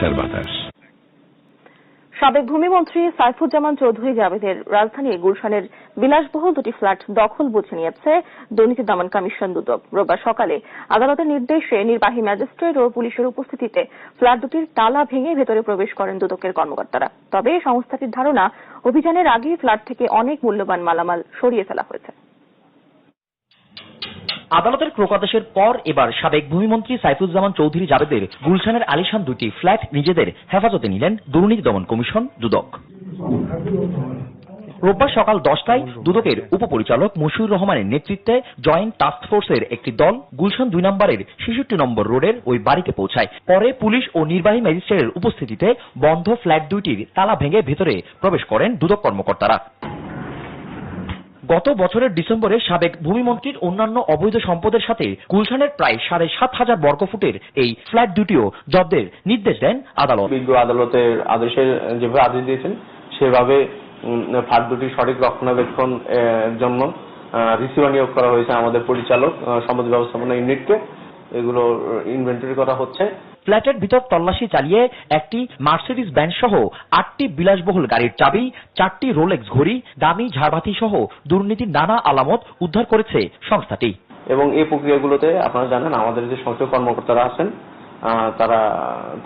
ভালোবাসার বাতাস। সাবেক ভূমিমন্ত্রী সাইফুজ্জামান চৌধুরী জাবেদের রাজধানীর গুলশানের বিলাসবহুল দুটি ফ্ল্যাট দখল বুঝে নিয়েছে দুর্নীতি দমন কমিশন দুদক। রোববার সকালে আদালতের নির্দেশে নির্বাহী ম্যাজিস্ট্রেট ও পুলিশের উপস্থিতিতে ফ্ল্যাট দুটির তালা ভেঙে ভেতরে প্রবেশ করেন দুদকের কর্মকর্তারা। তবে সংস্থাটির ধারণা, অভিযানের আগে ফ্ল্যাট থেকে অনেক মূল্যবান মালামাল সরিয়ে ফেলা হয়েছে। আদালতের ক্রোকাদেশের পর এবার সাবেক ভূমিমন্ত্রী সাইফুজ্জামান চৌধুরী জাবেদের গুলশানের আলিশান দুটি ফ্ল্যাট নিজেদের হেফাজতে নিলেন দুর্নীতি দমন কমিশন দুদক। রোববার সকাল 10টায় দুদকের উপপরিচালক মশিউর রহমানের নেতৃত্বে জয়েন্ট টাস্ক ফোর্সের একটি দল গুলশান 2 নম্বরের 66 নম্বর রোডের ওই বাড়িতে পৌঁছায়। পরে পুলিশ ও নির্বাহী ম্যাজিস্ট্রেটের উপস্থিতিতে বন্ধ ফ্ল্যাট দুইটির তালা ভেঙে ভেতরে প্রবেশ করেন দুদক কর্মকর্তারা। গত বছরের ডিসেম্বরে সাবেক ভূমিমন্ত্রীর অন্যান্য অবৈধ সম্পদের সাথে গুলশানের প্রায় 7,500 বর্গফুটের এই ফ্ল্যাট দুটিও জব্দের নির্দেশ দেন আদালত। বিজ্ঞ আদালতের আদেশের যেভাবে আদেশ দিয়েছেন সেভাবে ফ্ল্যাট দুটি সঠিক রক্ষণাবেক্ষণ জন্য রিসিভার নিয়োগ করা হয়েছে আমাদের পরিচালক সম্পদ ব্যবস্থাপনা ইউনিটকে। এগুলো ইনভেন্টরি করা হচ্ছে। ফ্ল্যাটের ভিতর তল্লাশি চালিয়ে একটি মার্সিডিজ ভ্যান সহ 8টি বিলাসবহুল গাড়ির চাবি, 4টি রোলেক্স ঘড়ি, দামি ঝাড়বাতি সহ দুর্নীতির নানা আলামত উদ্ধার করেছে সংস্থাটি। এবং এই প্রক্রিয়াগুলোতে আপনারা জানেন আমাদের যে সংশ্লিষ্ট কর্মকর্তারা আছেন তারা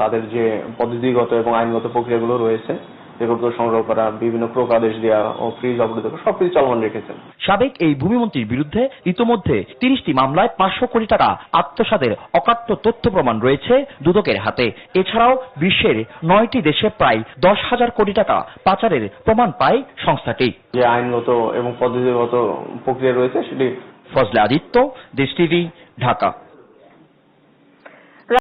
তাদের যে পদ্ধতিগত এবং আইনগত প্রক্রিয়াগুলো রয়েছে যেগুলো সংগ্রহ করা, বিভিন্ন ক্রোকাদেশ দেওয়া ও ফ্রিজ অবরোধ করা সবকিছু চলমান রেখেছেন। সাবেক এই ভূমিমন্ত্রীর বিরুদ্ধে ইতোমধ্যে 30টি মামলায় 500 কোটি টাকা আত্মসাতের অকাট্য তথ্য প্রমাণ রয়েছে দুদকের হাতে। এছাড়াও বিশ্বের 9টি দেশে প্রায় 10,000 কোটি টাকা পাচারের প্রমাণ পায় সংস্থাটি। যে আইনগত এবং পদ্ধতিগত প্রক্রিয়া রয়েছে সেটি। ফজলে আদিত্য, দেশ টিভি, ঢাকা।